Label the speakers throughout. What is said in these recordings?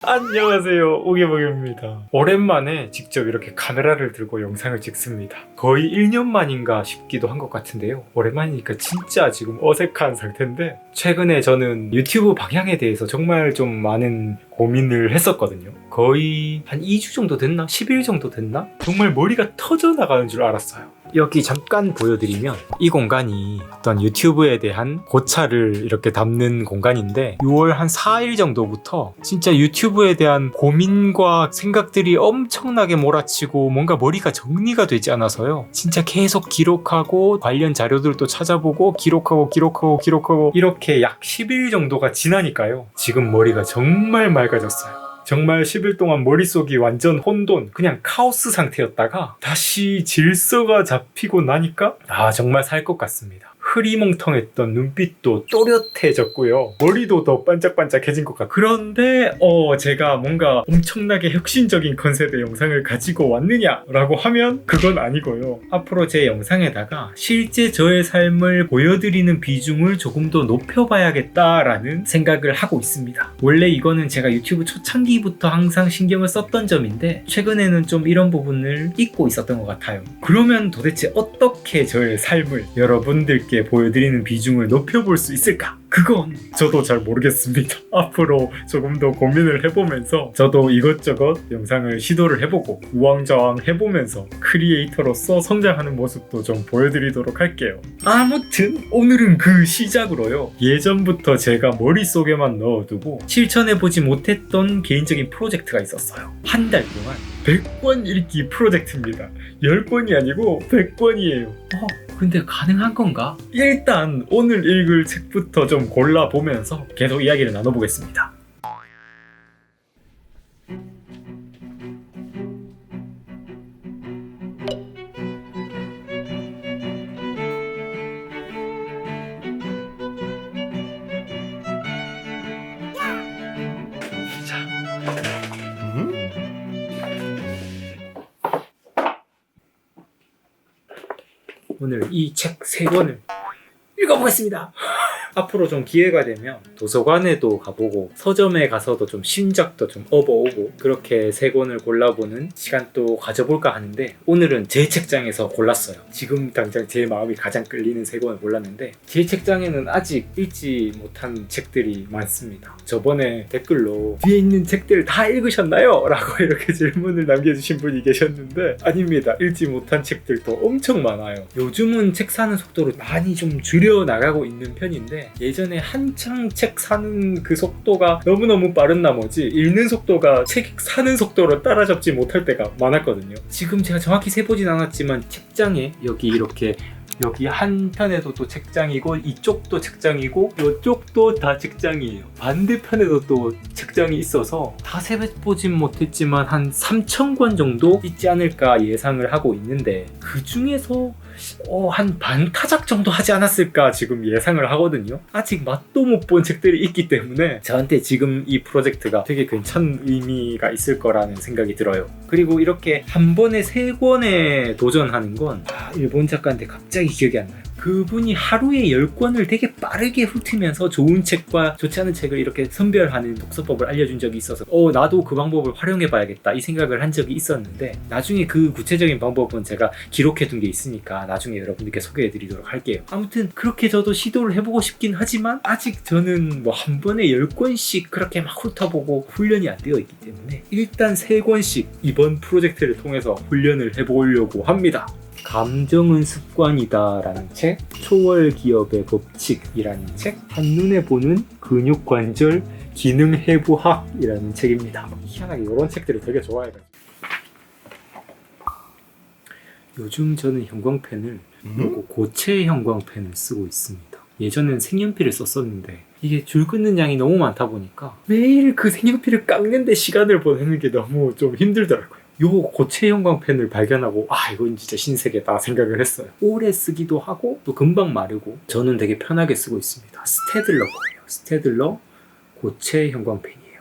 Speaker 1: 안녕하세요, 오기복입니다. 오랜만에 직접 이렇게 카메라를 들고 영상을 찍습니다. 거의 1년 만인가 싶기도 한 것 같은데요. 오랜만이니까 진짜 지금 어색한 상태인데, 최근에 저는 유튜브 방향에 대해서 정말 좀 많은 고민을 했었거든요. 거의 한 2주 정도 됐나? 10일 정도 됐나? 정말 머리가 터져나가는 줄 알았어요. 여기 잠깐 보여드리면 이 공간이 어떤 유튜브에 대한 고찰을 이렇게 담는 공간인데, 6월 한 4일 정도부터 진짜 유튜브에 대한 고민과 생각들이 엄청나게 몰아치고 뭔가 머리가 정리가 되지 않아서요. 진짜 계속 기록하고 관련 자료들도 찾아보고 기록하고 이렇게 약 10일 정도가 지나니까요. 지금 머리가 정말 맑아졌어요. 정말 10일 동안 머릿속이 완전 혼돈, 그냥 카오스 상태였다가 다시 질서가 잡히고 나니까 정말 살 것 같습니다. 흐리멍텅했던 눈빛도 또렷해졌고요. 머리도 더 반짝반짝해진 것 같아요. 그런데 제가 뭔가 엄청나게 혁신적인 컨셉의 영상을 가지고 왔느냐라고 하면 그건 아니고요. 앞으로 제 영상에다가 실제 저의 삶을 보여드리는 비중을 조금 더 높여봐야겠다라는 생각을 하고 있습니다. 원래 이거는 제가 유튜브 초창기부터 항상 신경을 썼던 점인데, 최근에는 좀 이런 부분을 잊고 있었던 것 같아요. 그러면 도대체 어떻게 저의 삶을 여러분들께 보여드리는 비중을 높여볼 수 있을까? 그건 저도 잘 모르겠습니다. 앞으로 조금 더 고민을 해보면서 저도 이것저것 영상을 시도를 해보고 우왕좌왕 해보면서 크리에이터로서 성장하는 모습도 좀 보여드리도록 할게요. 아무튼 오늘은 그 시작으로요, 예전부터 제가 머릿속에만 넣어두고 실천해보지 못했던 개인적인 프로젝트가 있었어요. 한 달 동안 100권 읽기 프로젝트입니다. 10권이 아니고 100권이에요. 근데 가능한 건가? 일단 오늘 읽을 책부터 좀 골라보면서 계속 이야기를 나눠보겠습니다. 오늘 이 책 3권을 읽어보겠습니다. 앞으로 좀 기회가 되면 도서관에도 가보고 서점에 가서도 좀 신작도 좀 업어오고 그렇게 3권을 골라보는 시간도 가져볼까 하는데, 오늘은 제 책장에서 골랐어요. 지금 당장 제 마음이 가장 끌리는 3권을 골랐는데, 제 책장에는 아직 읽지 못한 책들이 많습니다. 저번에 댓글로 뒤에 있는 책들 다 읽으셨나요? 라고 이렇게 질문을 남겨주신 분이 계셨는데, 아닙니다. 읽지 못한 책들도 엄청 많아요. 요즘은 책 사는 속도를 많이 좀 줄여나가고 있는 편인데, 예전에 한창 책 사는 그 속도가 너무너무 빠른 나머지 읽는 속도가 책 사는 속도로 따라잡지 못할 때가 많았거든요. 지금 제가 정확히 세보진 않았지만 책장에 여기 한편에도 또 책장이고, 이쪽도 책장이고, 이쪽도 다 책장이에요. 반대편에도 또 책장이 있어서 다 세보진 못했지만 한 3,000권 정도 있지 않을까 예상을 하고 있는데, 그 중에서 한 반 타작 정도 하지 않았을까 지금 예상을 하거든요. 아직 맛도 못 본 책들이 있기 때문에 저한테 지금 이 프로젝트가 되게 괜찮은 의미가 있을 거라는 생각이 들어요. 그리고 이렇게 한 번에 3권에 도전하는 건 일본 작가인데 갑자기 기억이 안 나요. 그분이 하루에 10권을 되게 빠르게 훑으면서 좋은 책과 좋지 않은 책을 이렇게 선별하는 독서법을 알려준 적이 있어서 나도 그 방법을 활용해봐야겠다 이 생각을 한 적이 있었는데, 나중에 그 구체적인 방법은 제가 기록해둔 게 있으니까 나중에 여러분들께 소개해드리도록 할게요. 아무튼 그렇게 저도 시도를 해보고 싶긴 하지만 아직 저는 한 번에 10권씩 그렇게 막 훑어보고 훈련이 안 되어 있기 때문에 일단 3권씩 이번 프로젝트를 통해서 훈련을 해보려고 합니다. 감정은 습관이다 라는 책, 초월 기업의 법칙이라는 책, 한눈에 보는 근육관절 기능해부학이라는 책입니다. 희한하게 이런 책들을 되게 좋아해가지고 요즘 저는 형광펜을 고체 형광펜을 쓰고 있습니다. 예전엔 색연필을 썼었는데 이게 줄 긋는 양이 너무 많다 보니까 매일 그 색연필을 깎는데 시간을 보내는 게 너무 좀 힘들더라고요. 요 고체 형광펜을 발견하고 이건 진짜 신세계다 생각을 했어요. 오래 쓰기도 하고 또 금방 마르고 저는 되게 편하게 쓰고 있습니다. 스테들러 거예요. 스테들러 고체 형광펜이에요.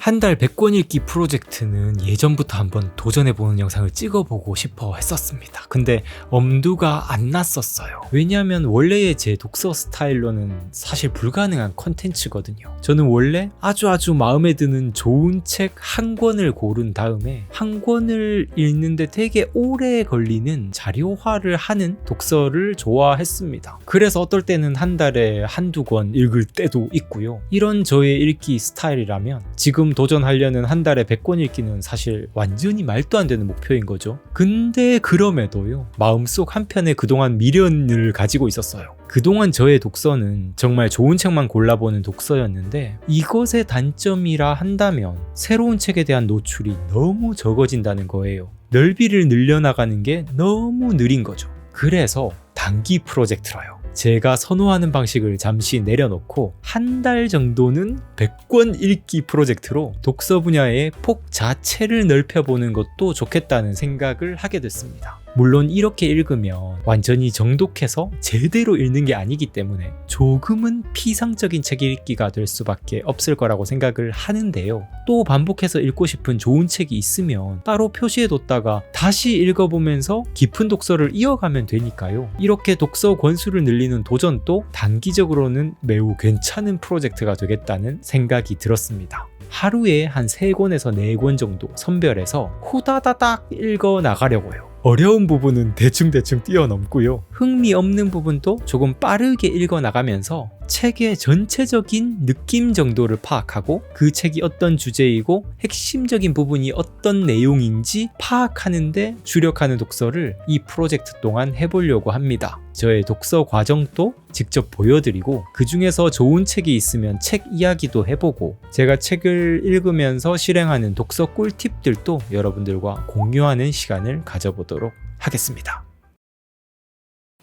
Speaker 1: 한 달 100권 읽기 프로젝트는 예전부터 한번 도전해보는 영상을 찍어보고 싶어 했었습니다. 근데 엄두가 안 났었어요. 왜냐하면 원래의 제 독서 스타일로는 사실 불가능한 컨텐츠거든요. 저는 원래 아주 마음에 드는 좋은 책 한 권을 고른 다음에 한 권을 읽는데 되게 오래 걸리는 자료화를 하는 독서를 좋아했습니다. 그래서 어떨 때는 한 달에 한두 권 읽을 때도 있고요. 이런 저의 읽기 스타일이라면 지금 도전하려는 한 달에 100권 읽기는 사실 완전히 말도 안 되는 목표인 거죠. 근데 그럼에도요, 마음속 한편에 그동안 미련을 가지고 있었어요. 그동안 저의 독서는 정말 좋은 책만 골라보는 독서였는데 이것의 단점이라 한다면 새로운 책에 대한 노출이 너무 적어진다는 거예요. 넓이를 늘려나가는 게 너무 느린 거죠. 그래서 단기 프로젝트라요. 제가 선호하는 방식을 잠시 내려놓고 한 달 정도는 100권 읽기 프로젝트로 독서 분야의 폭 자체를 넓혀보는 것도 좋겠다는 생각을 하게 됐습니다. 물론 이렇게 읽으면 완전히 정독해서 제대로 읽는 게 아니기 때문에 조금은 피상적인 책 읽기가 될 수밖에 없을 거라고 생각을 하는데요. 또 반복해서 읽고 싶은 좋은 책이 있으면 따로 표시해뒀다가 다시 읽어보면서 깊은 독서를 이어가면 되니까요. 이렇게 독서 권수를 늘리는 도전도 단기적으로는 매우 괜찮은 프로젝트가 되겠다는 생각이 들었습니다. 하루에 한 3권에서 4권 정도 선별해서 후다다닥 읽어 나가려고요. 어려운 부분은 대충 뛰어넘고요. 흥미없는 부분도 조금 빠르게 읽어 나가면서 책의 전체적인 느낌 정도를 파악하고 그 책이 어떤 주제이고 핵심적인 부분이 어떤 내용인지 파악하는데 주력하는 독서를 이 프로젝트 동안 해보려고 합니다. 저의 독서 과정도 직접 보여드리고 그 중에서 좋은 책이 있으면 책 이야기도 해보고 제가 책을 읽으면서 실행하는 독서 꿀팁들도 여러분들과 공유하는 시간을 가져보도록 하겠습니다.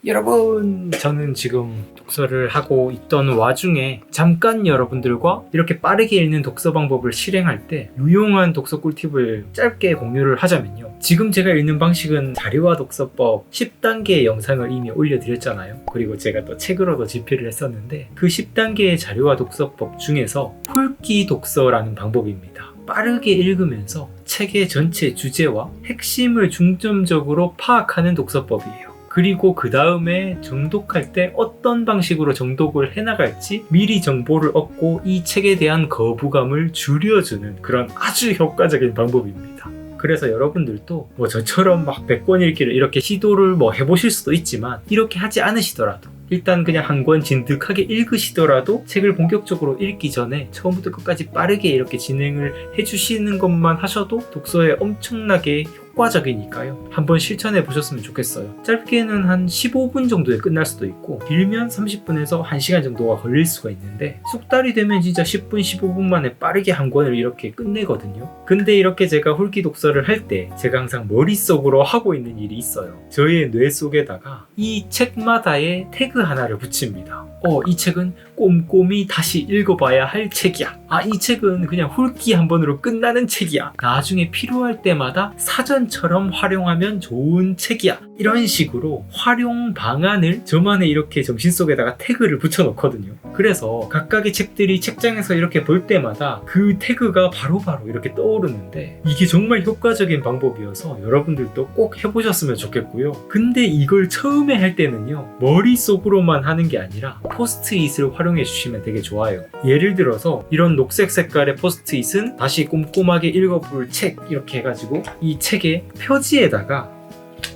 Speaker 1: 여러분, 저는 지금 독서를 하고 있던 와중에 잠깐 여러분들과 이렇게 빠르게 읽는 독서 방법을 실행할 때 유용한 독서 꿀팁을 짧게 공유를 하자면요. 지금 제가 읽는 방식은 자료화 독서법 10단계의 영상을 이미 올려드렸잖아요. 그리고 제가 또 책으로도 집필을 했었는데 그 10단계의 자료화 독서법 중에서 훑기 독서라는 방법입니다. 빠르게 읽으면서 책의 전체 주제와 핵심을 중점적으로 파악하는 독서법이에요. 그리고 그 다음에 정독할 때 어떤 방식으로 정독을 해나갈지 미리 정보를 얻고 이 책에 대한 거부감을 줄여주는 그런 아주 효과적인 방법입니다. 그래서 여러분들도 뭐 저처럼 막 100권 읽기를 이렇게 시도를 해보실 수도 있지만 이렇게 하지 않으시더라도 일단 그냥 한 권 진득하게 읽으시더라도 책을 본격적으로 읽기 전에 처음부터 끝까지 빠르게 이렇게 진행을 해주시는 것만 하셔도 독서에 엄청나게 효과적이니까요. 한번 실천해 보셨으면 좋겠어요. 짧게는 한 15분 정도에 끝날 수도 있고 길면 30분에서 1시간 정도가 걸릴 수가 있는데 숙달이 되면 진짜 10분, 15분 만에 빠르게 한 권을 이렇게 끝내거든요. 근데 이렇게 제가 훑기 독서를 할 때 제가 항상 머릿속으로 하고 있는 일이 있어요. 저의 뇌 속에다가 이 책마다의 태그 하나를 붙입니다. 이 책은 꼼꼼히 다시 읽어봐야 할 책이야. 이 책은 그냥 훑기 한 번으로 끝나는 책이야. 나중에 필요할 때마다 사전처럼 활용하면 좋은 책이야. 이런 식으로 활용 방안을 저만의 이렇게 정신 속에다가 태그를 붙여놓거든요. 그래서 각각의 책들이 책장에서 이렇게 볼 때마다 그 태그가 바로바로 이렇게 떠오르는데 이게 정말 효과적인 방법이어서 여러분들도 꼭 해보셨으면 좋겠고요. 근데 이걸 처음에 할 때는요, 머릿속으로만 하는 게 아니라 포스트잇을 활용해 주시면 되게 좋아요. 예를 들어서 이런 녹색 색깔의 포스트잇은 다시 꼼꼼하게 읽어볼 책 이렇게 해가지고 이 책의 표지에다가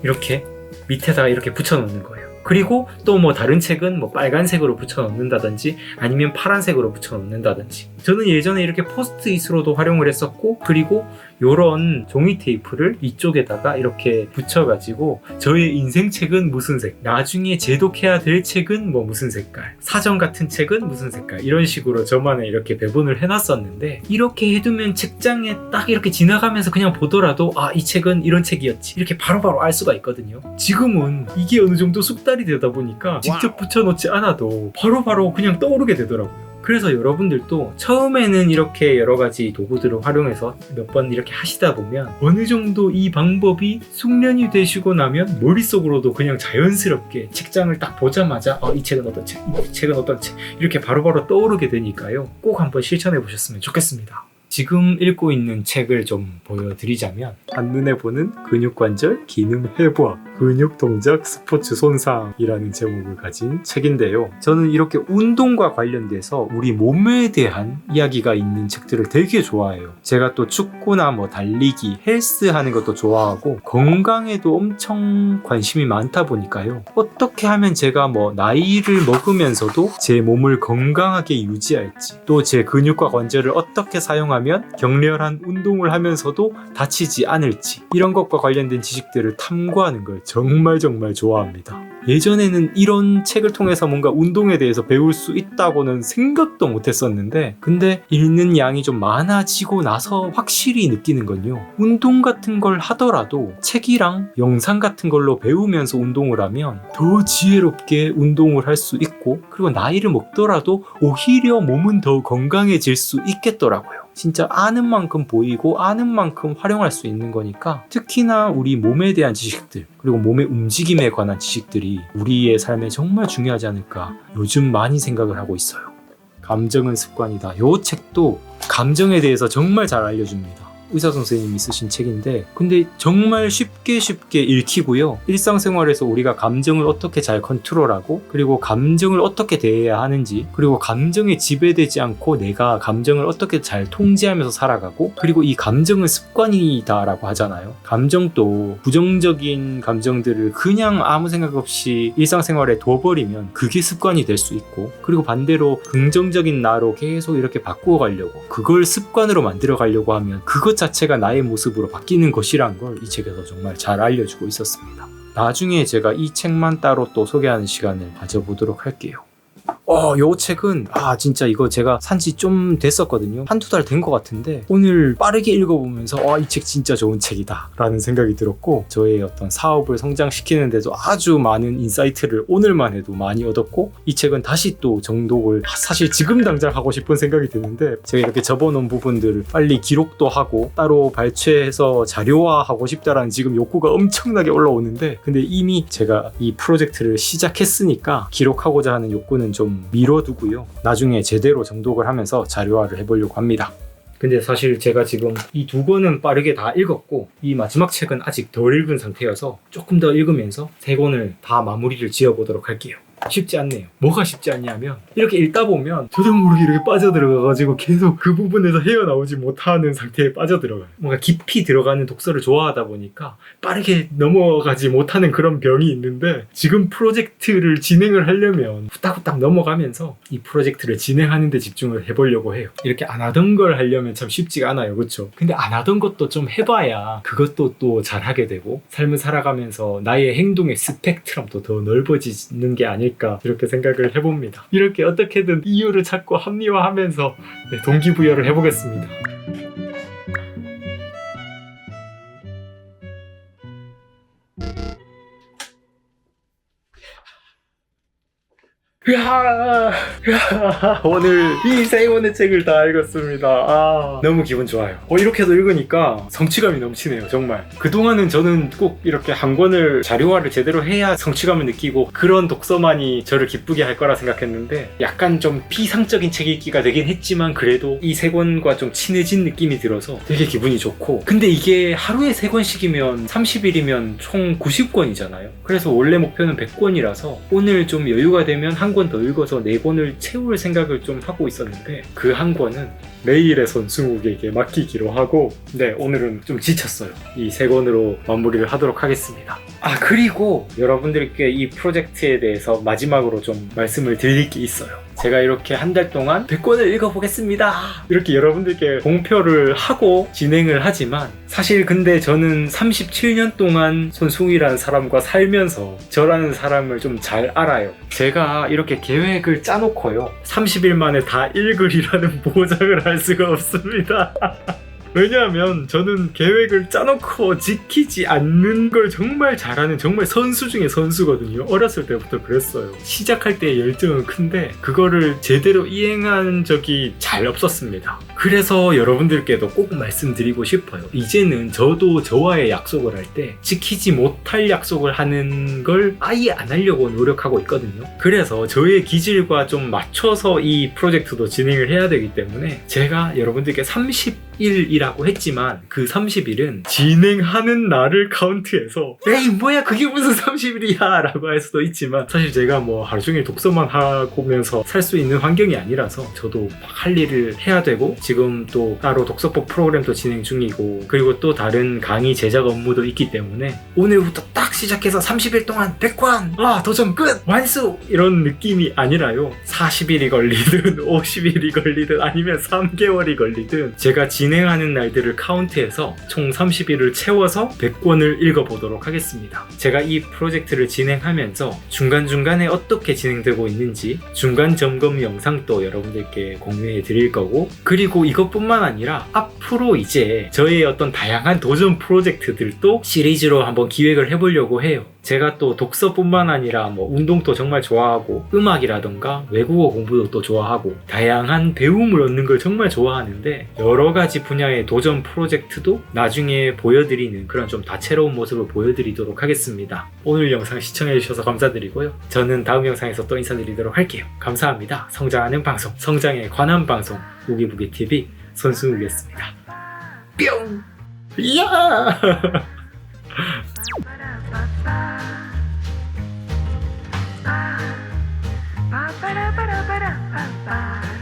Speaker 1: 이렇게 밑에다가 이렇게 붙여놓는 거예요. 그리고 또 다른 책은 빨간색으로 붙여놓는다든지 아니면 파란색으로 붙여놓는다든지 저는 예전에 이렇게 포스트잇으로도 활용을 했었고 그리고 요런 종이 테이프를 이쪽에다가 이렇게 붙여가지고 저의 인생 책은 무슨 색, 나중에 제독해야 될 책은 무슨 색깔, 사전 같은 책은 무슨 색깔 이런 식으로 저만의 이렇게 배분을 해놨었는데 이렇게 해두면 책장에 딱 이렇게 지나가면서 그냥 보더라도 이 책은 이런 책이었지 이렇게 바로바로 알 수가 있거든요. 지금은 이게 어느 정도 숙달이 되다 보니까 직접 붙여놓지 않아도 바로바로 그냥 떠오르게 되더라고요. 그래서 여러분들도 처음에는 이렇게 여러 가지 도구들을 활용해서 몇 번 이렇게 하시다 보면 어느 정도 이 방법이 숙련이 되시고 나면 머릿속으로도 그냥 자연스럽게 책장을 딱 보자마자 이 책은 어떤 책, 이 책은 어떤 책 이렇게 바로바로 떠오르게 되니까요. 꼭 한번 실천해 보셨으면 좋겠습니다. 지금 읽고 있는 책을 좀 보여드리자면 한눈에 보는 근육관절 기능 회복 근육 동작 스포츠 손상이라는 제목을 가진 책인데요. 저는 이렇게 운동과 관련돼서 우리 몸에 대한 이야기가 있는 책들을 되게 좋아해요. 제가 또 축구나 뭐 달리기, 헬스 하는 것도 좋아하고 건강에도 엄청 관심이 많다 보니까요. 어떻게 하면 제가 뭐 나이를 먹으면서도 제 몸을 건강하게 유지할지, 또 제 근육과 관절을 어떻게 사용하면 격렬한 운동을 하면서도 다치지 않을지, 이런 것과 관련된 지식들을 탐구하는 걸 정말 좋아합니다. 예전에는 이런 책을 통해서 뭔가 운동에 대해서 배울 수 있다고는 생각도 못했었는데, 근데 읽는 양이 좀 많아지고 나서 확실히 느끼는 건요, 운동 같은 걸 하더라도 책이랑 영상 같은 걸로 배우면서 운동을 하면 더 지혜롭게 운동을 할 수 있고, 그리고 나이를 먹더라도 오히려 몸은 더 건강해질 수 있겠더라고요. 진짜 아는 만큼 보이고 아는 만큼 활용할 수 있는 거니까, 특히나 우리 몸에 대한 지식들, 그리고 몸의 움직임에 관한 지식들이 우리의 삶에 정말 중요하지 않을까 요즘 많이 생각을 하고 있어요. 감정은 습관이다. 이 책도 감정에 대해서 정말 잘 알려줍니다. 의사 선생님이 쓰신 책인데, 근데 정말 쉽게 읽히고요. 일상생활에서 우리가 감정을 어떻게 잘 컨트롤하고, 그리고 감정을 어떻게 대해야 하는지, 그리고 감정에 지배되지 않고 내가 감정을 어떻게 잘 통제하면서 살아가고, 그리고 이 감정은 습관이다 라고 하잖아요. 감정도 부정적인 감정들을 그냥 아무 생각 없이 일상생활에 둬버리면 그게 습관이 될 수 있고, 그리고 반대로 긍정적인 나로 계속 이렇게 바꾸어 가려고, 그걸 습관으로 만들어 가려고 하면 그것 자체가 나의 모습으로 바뀌는 것이란 걸 이 책에서 정말 잘 알려주고 있었습니다. 나중에 제가 이 책만 따로 또 소개하는 시간을 가져보도록 할게요. 요 책은 진짜 이거 제가 산지 좀 됐었거든요. 한두 달 된 것 같은데, 오늘 빠르게 읽어보면서 이 책 진짜 좋은 책이다 라는 생각이 들었고, 저의 어떤 사업을 성장시키는 데도 아주 많은 인사이트를 오늘만 해도 많이 얻었고, 이 책은 다시 또 정독을 사실 지금 당장 하고 싶은 생각이 드는데, 제가 이렇게 접어놓은 부분들을 빨리 기록도 하고 따로 발췌해서 자료화하고 싶다라는 지금 욕구가 엄청나게 올라오는데, 근데 이미 제가 이 프로젝트를 시작했으니까 기록하고자 하는 욕구는 좀 미뤄두고요, 나중에 제대로 정독을 하면서 자료화를 해보려고 합니다. 근데 사실 제가 지금 이 두 권은 빠르게 다 읽었고, 이 마지막 책은 아직 덜 읽은 상태여서 조금 더 읽으면서 세 권을 다 마무리를 지어보도록 할게요. 쉽지 않네요. 뭐가 쉽지 않냐면, 이렇게 읽다 보면 저도 모르게 이렇게 빠져들어가가지고 계속 그 부분에서 헤어나오지 못하는 상태에 빠져들어가요. 뭔가 깊이 들어가는 독서를 좋아하다 보니까 빠르게 넘어가지 못하는 그런 병이 있는데, 지금 프로젝트를 진행을 하려면 후딱후딱 넘어가면서 이 프로젝트를 진행하는 데 집중을 해보려고 해요. 이렇게 안 하던 걸 하려면 참 쉽지가 않아요, 그렇죠? 근데 안 하던 것도 좀 해봐야 그것도 또 잘하게 되고, 삶을 살아가면서 나의 행동의 스펙트럼도 더 넓어지는 게 아닐까, 이렇게 생각을 해봅니다. 이렇게 어떻게든 이유를 찾고 합리화하면서 동기부여를 해보겠습니다. 오늘 이 세 권의 책을 다 읽었습니다. 너무 기분 좋아요. 이렇게도 읽으니까 성취감이 넘치네요, 정말. 그동안은 저는 꼭 이렇게 한 권을 자료화를 제대로 해야 성취감을 느끼고 그런 독서만이 저를 기쁘게 할 거라 생각했는데, 약간 좀 비상적인 책 읽기가 되긴 했지만 그래도 이 세 권과 좀 친해진 느낌이 들어서 되게 기분이 좋고, 근데 이게 하루에 3권씩이면 30일이면 총 90권이잖아요. 그래서 원래 목표는 100권이라서 오늘 좀 여유가 되면 한 권 더 읽어서 4권을 채울 생각을 좀 하고 있었는데, 그 한 권은 내일의 손승욱에게 맡기기로 하고, 오늘은 좀 지쳤어요. 이 3권으로 마무리를 하도록 하겠습니다. 그리고 여러분들께 이 프로젝트에 대해서 마지막으로 좀 말씀을 드릴 게 있어요. 제가 이렇게 한 달 동안 100권을 읽어보겠습니다, 이렇게 여러분들께 공표를 하고 진행을 하지만, 사실 근데 저는 37년 동안 손승욱이라는 사람과 살면서 저라는 사람을 좀 잘 알아요. 제가 이렇게 계획을 짜놓고요, 30일 만에 다 읽으리라는 보장을 할 수가 없습니다. 왜냐하면 저는 계획을 짜놓고 지키지 않는 걸 정말 잘하는 정말 선수 중에 선수거든요. 어렸을 때부터 그랬어요. 시작할 때 열정은 큰데 그거를 제대로 이행한 적이 잘 없었습니다. 그래서 여러분들께도 꼭 말씀드리고 싶어요. 이제는 저도 저와의 약속을 할 때 지키지 못할 약속을 하는 걸 아예 안 하려고 노력하고 있거든요. 그래서 저의 기질과 좀 맞춰서 이 프로젝트도 진행을 해야 되기 때문에 제가 여러분들께 30일이라고 했지만 그 30일은 진행하는 날을 카운트해서 에이 뭐야 그게 무슨 30일이야 라고 할 수도 있지만 사실 제가 뭐 하루 종일 독서만 하면서 살 수 있는 환경이 아니라서 저도 할 일을 해야 되고 지금 또 따로 독서법 프로그램도 진행 중이고 그리고 또 다른 강의 제작 업무도 있기 때문에 오늘부터 딱 시작해서 30일 동안 100권 도전 끝 완수 이런 느낌이 아니라요. 40일이 걸리든 50일이 걸리든 아니면 3개월이 걸리든 제가 진행하는 날들을 카운트해서 총 30일을 채워서 100권을 읽어보도록 하겠습니다. 제가 이 프로젝트를 진행하면서 중간중간에 어떻게 진행되고 있는지 중간 점검 영상도 여러분들께 공유해 드릴 거고 그리고 이것뿐만 아니라 앞으로 이제 저의 어떤 다양한 도전 프로젝트들도 시리즈로 한번 기획을 해보려고 해요. 제가 또 독서뿐만 아니라 뭐 운동도 정말 좋아하고 음악이라던가 외국어 공부도 또 좋아하고 다양한 배움을 얻는 걸 정말 좋아하는데 여러 가지 분야의 도전 프로젝트도 나중에 보여드리는 그런 좀 다채로운 모습을 보여드리도록 하겠습니다. 오늘 영상 시청해주셔서 감사드리고요. 저는 다음 영상에서 또 인사드리도록 할게요. 감사합니다. 성장하는 방송, 성장에 관한 방송 우기부기TV 손승욱이었습니다. 뿅! 이야!